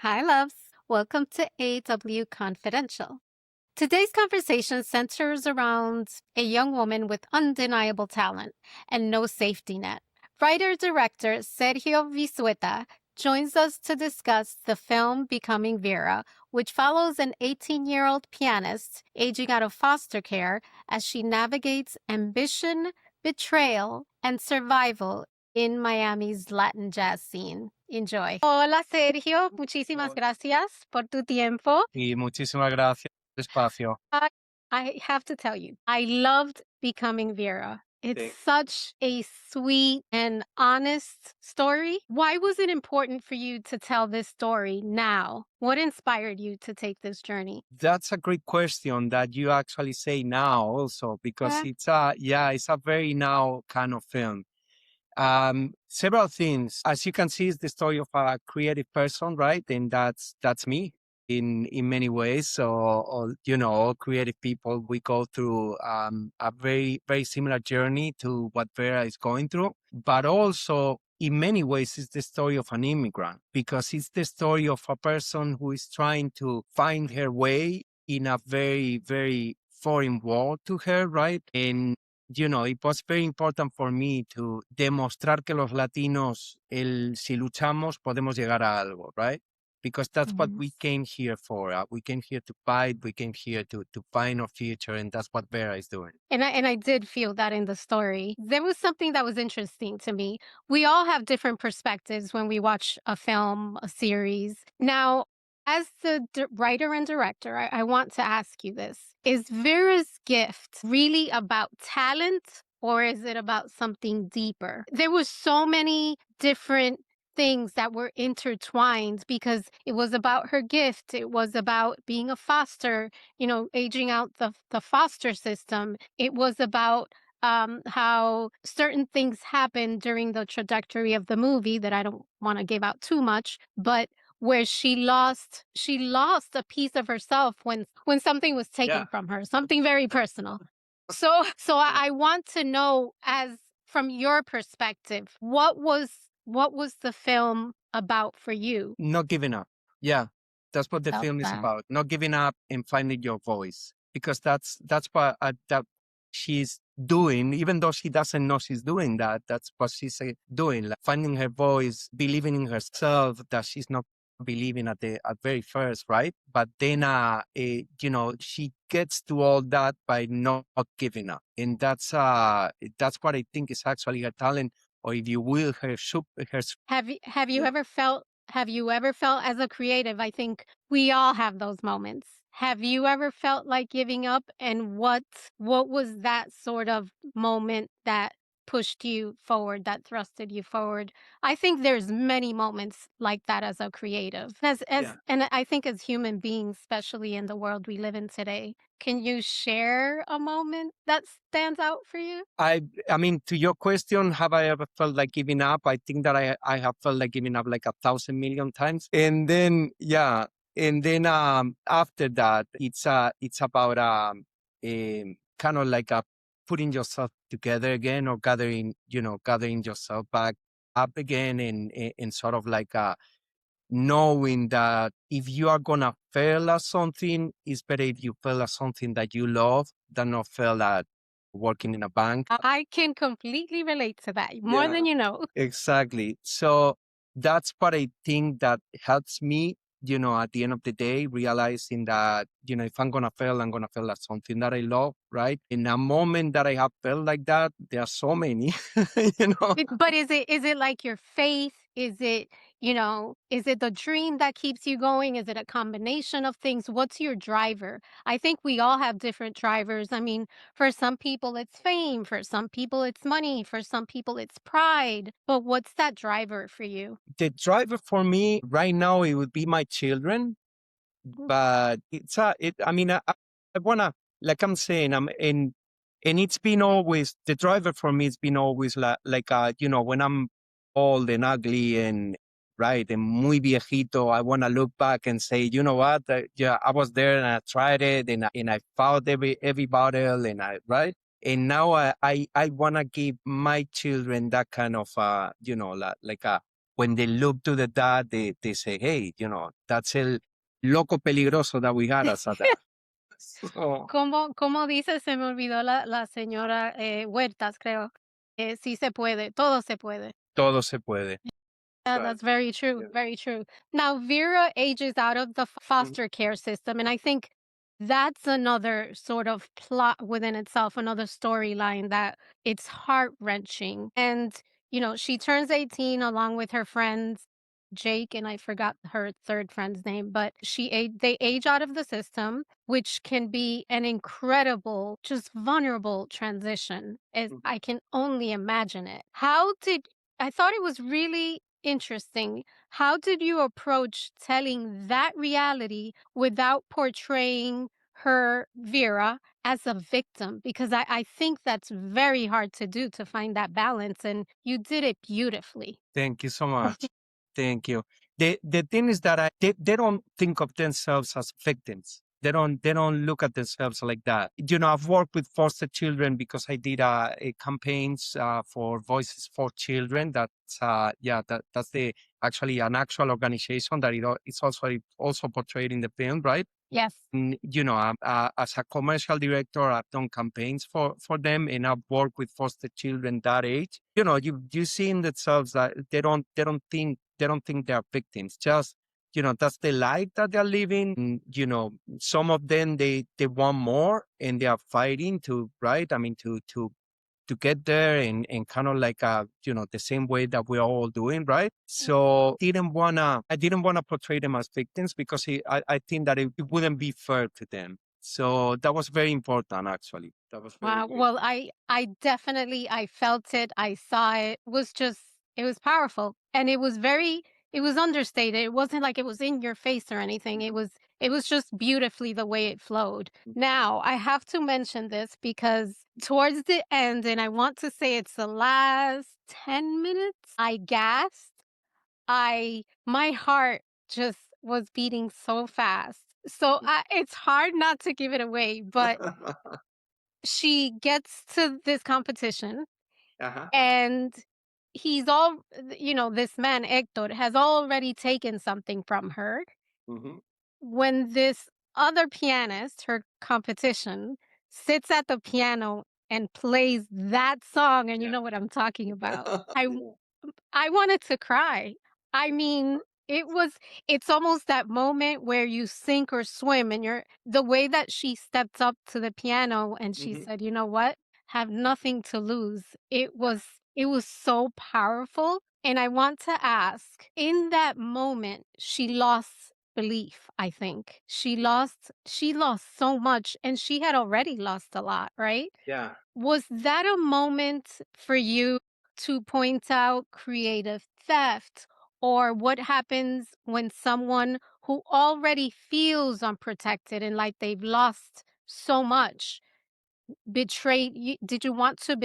Hi, loves. Welcome to AW Confidential. Today's conversation centers around a young woman with undeniable talent and no safety net. Writer director Sergio Vizuete joins us to discuss the film Becoming Vera, which follows an 18-year-old pianist aging out of foster care as she navigates ambition, betrayal, and survival in Miami's Latin jazz scene. Enjoy. Hola, Sergio. Muchísimas gracias por tu tiempo. Y muchísimas gracias por el espacio. I, I have to tell you, I loved Becoming Vera. It's Sí. such a sweet and honest story. Why was it important for you to tell this story now? What inspired you to take this journey? That's a great question that you actually say now also, because Yeah. it's a very now kind of film. Several things. As you can see, it's the story of a creative person, right? And that's me in many ways. So, all creative people, we go through a very, very similar journey to what Vera is going through. But also, in many ways, it's the story of an immigrant, because it's the story of a person who is trying to find her way in a very, very foreign world to her, right? And it was very important for me to demostrar que los latinos, si luchamos, podemos llegar a algo, right? Because that's what we came here for. We came here to fight. We came here to find our future, and that's what Vera is doing. And I did feel that in the story. There was something that was interesting to me. We all have different perspectives when we watch a film, a series. Now, as the writer and director, I want to ask you this. Is Vera's gift really about talent or is it about something deeper? There were so many different things that were intertwined because it was about her gift. It was about being a foster, aging out the foster system. It was about how certain things happened during the trajectory of the movie that I don't want to give out too much, but where she lost a piece of herself when something was taken from her, something very personal. So I want to know, as from your perspective, what was the film about for you? Not giving up. Yeah, that's what the Felt film is that. about. Not giving up and finding your voice, because that's what that she's doing. Even though she doesn't know she's doing that, that's what she's doing. Like finding her voice, believing in herself. That she's not believing at very first, right? But then, she gets to all that by not giving up, and that's what I think is actually her talent, or if you will, her. Have you ever felt as a creative, I think we all have those moments. Have you ever felt like giving up, and what was that sort of moment that pushed you forward, that thrusted you forward? I think there's many moments like that as a creative. And I think as human beings, especially in the world we live in today. Can you share a moment that stands out for you? I mean, to your question, have I ever felt like giving up? I think that I have felt like giving up like 1,000 million times. And then, after that, it's about kind of like putting yourself together again, or gathering yourself back up again, and sort of like knowing that if you are gonna fail at something, it's better if you fail at something that you love than not fail at working in a bank. I can completely relate to that, more than you know. Exactly. So that's what I think that helps me, at the end of the day, realizing that, if I'm going to fail, I'm going to fail at something that I love, right? In a moment that I have felt like that, there are so many, But is it like your faith? Is it the dream that keeps you going? Is it a combination of things? What's your driver? I think we all have different drivers. I mean, for some people it's fame, for some people it's money, for some people it's pride. But what's that driver for you? The driver for me right now, it would be my children, but I mean, I wanna, like I'm saying, and it's been always, the driver for me, it's been always when I'm old and ugly and right and muy viejito, I want to look back and say, you know what, yeah, I was there and I tried it, and I found every bottle, and right. And now I want to give my children that kind of, like a when they look to the dad, they say, hey, that's el loco peligroso that we had as a dad. So ¿Cómo dice? Se me olvidó la señora, Huertas, creo. Sí se puede, todo se puede. todo se puede. Yeah, Right. that's very true, Yeah. very true. Now, Vera ages out of the Mhm, foster care system, and I think that's another sort of plot within itself, another storyline that it's heart-wrenching. And, she turns 18 along with her friends, Jake, and I forgot her third friend's name, but they age out of the system, which can be an incredible, just vulnerable transition. As mhm. I can only imagine it. I thought it was really interesting. How did you approach telling that reality without portraying her, Vera, as a victim? Because I think that's very hard to do, to find that balance, and you did it beautifully. Thank you so much. Thank you. The thing is that they don't think of themselves as victims. They don't look at themselves like that. I've worked with foster children because I did a campaigns for Voices for Children. That's the actually an actual organization that it's also portrayed in the film, right? Yes. As a commercial director, I've done campaigns for them, and I've worked with foster children that age. You see in themselves that they don't think they are victims. Just that's the life that they're living. And, some of them they want more, and they are fighting to right. I mean to get there and kind of like the same way that we're all doing, right? So I didn't wanna portray them as victims because I think that it wouldn't be fair to them. So that was very important, actually. That was very Wow. very Well, I definitely I felt it. I saw it. It was powerful, and it was understated. It wasn't like it was in your face or anything. Mhm, It was just beautifully the way it flowed. mhm. Now, I have to mention this because towards the end, and I want to say it's the last 10 minutes, I gasped. My heart just was beating so fast. So it's hard not to give it away, but she gets to this competition, Uh-huh. and this man, Hector, has already taken something from her. Mhm. When this other pianist, her competition, sits at the piano and plays that song, and you Yeah. know what I'm talking about. Yeah. I wanted to cry. I mean, it's almost that moment where you sink or swim, and the way that she stepped up to the piano and she Mhm. said, "You know what? Have nothing to lose." It was so powerful, and I want to ask, in that moment, she lost belief, I think. She lost so much, and she had already lost a lot, right? Yeah. Was that a moment for you to point out creative theft, or what happens when someone who already feels unprotected and like they've lost so much betrayed you? Did you want to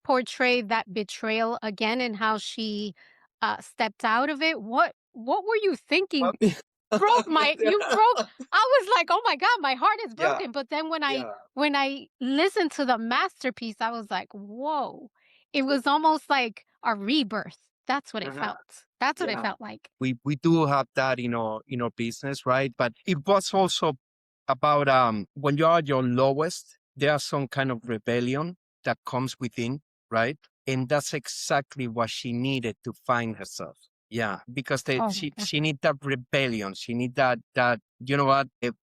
portray that betrayal again, and how she stepped out of it? What were you thinking? Well, Broke my you broke I was like, "Oh my god, my heart is yeah. broken," but then Yeah. when I listened to the masterpiece, I was like, "Whoa." It was almost like a rebirth. That's what it Uh-huh. felt. That's what it Yeah. felt like. We do have that in our business, right? But it was also about when you are at your lowest, there's some kind of rebellion that comes within, right? And that's exactly what she needed to find herself. Yeah, because Oh my she god. she need that rebellion. She need that you know what it.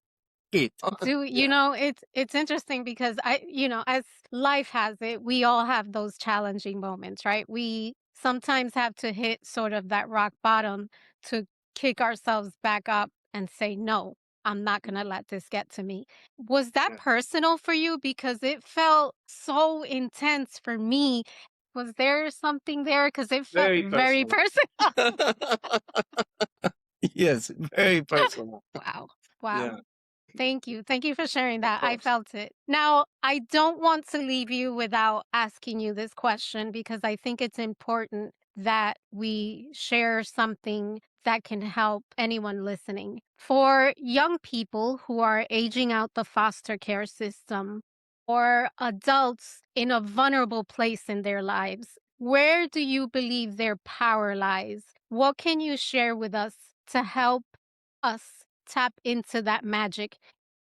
Yeah. It's interesting because as life has it, we all have those challenging moments, right? We sometimes have to hit sort of that rock bottom to kick ourselves back up and say, "No, I'm not going to let this get to me." Was that Yeah. personal for you? Because it felt so intense for me. Was there something there? Because it felt Very very personal. personal. Yes, very personal. Wow. Yeah, Wow. Thank you. Thank you for sharing of that. I course. felt it. Now, I don't want to leave you without asking you this question, because I think it's important that we share something that can help anyone listening. For young people who are aging out the foster care system, or adults in a vulnerable place in their lives, Where do you believe their power lies? What can you share with us to help us tap into that magic?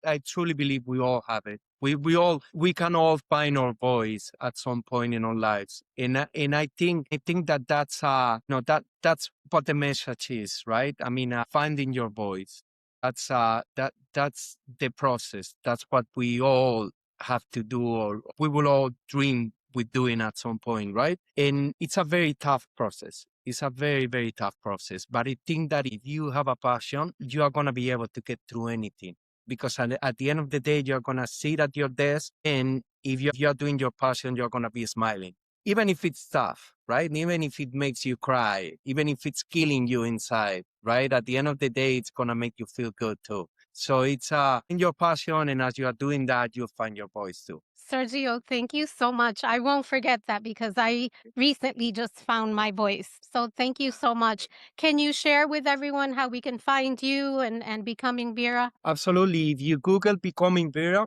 I truly believe we all have it. We can all find our voice at some point in our lives, and I think that that's no that's what the message is, right? I mean, finding your voice. That's the process. That's what we all have to do, or we will all dream with doing at some point, right? And it's a very tough process. It's a very, very tough process. But I think that if you have a passion, you are going to be able to get through anything because at the end of the day, you're going to sit at your desk. And if you're doing your passion, you're going to be smiling, even if it's tough, right? Even if it makes you cry, even if it's killing you inside, right? At the end of the day, it's going to make you feel good too. So it's in your passion. And as you are doing that, you'll find your voice too. Sergio, thank you so much. I won't forget that because I recently just found my voice. So thank you so much. Can you share with everyone how we can find you and Becoming Vera? Absolutely. If you Google Becoming Vera,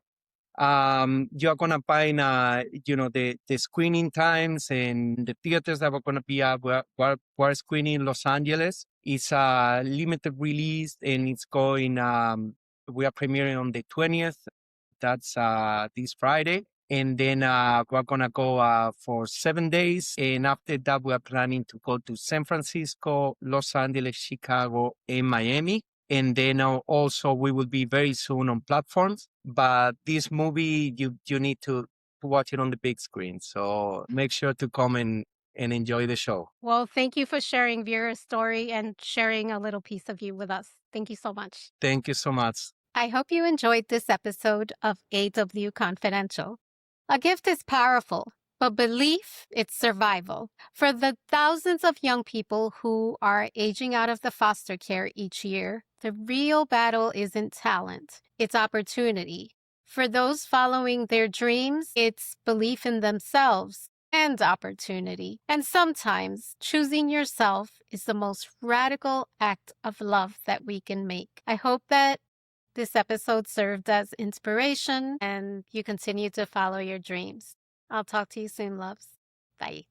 you're gonna find the screening times and the theaters that we're gonna be at. We're screening in Los Angeles. It's a limited release and it's going. We are premiering on the 20th. That's this Friday. And then we're gonna go for 7 days. And after that, we are planning to go to San Francisco, Los Angeles, Chicago, and Miami. And then also we will be very soon on platforms. But this movie, you need to watch it on the big screen. So make sure to come and enjoy the show. Well, thank you for sharing Vera's story and sharing a little piece of you with us. Thank you so much. Thank you so much. I hope you enjoyed this episode of AW Confidential. A gift is powerful, but belief, it's survival. For the thousands of young people who are aging out of the foster care each year, the real battle isn't talent, it's opportunity. For those following their dreams, it's belief in themselves and opportunity. And sometimes choosing yourself is the most radical act of love that we can make. I hope that this episode served as inspiration and you continue to follow your dreams. I'll talk to you soon, loves. Bye.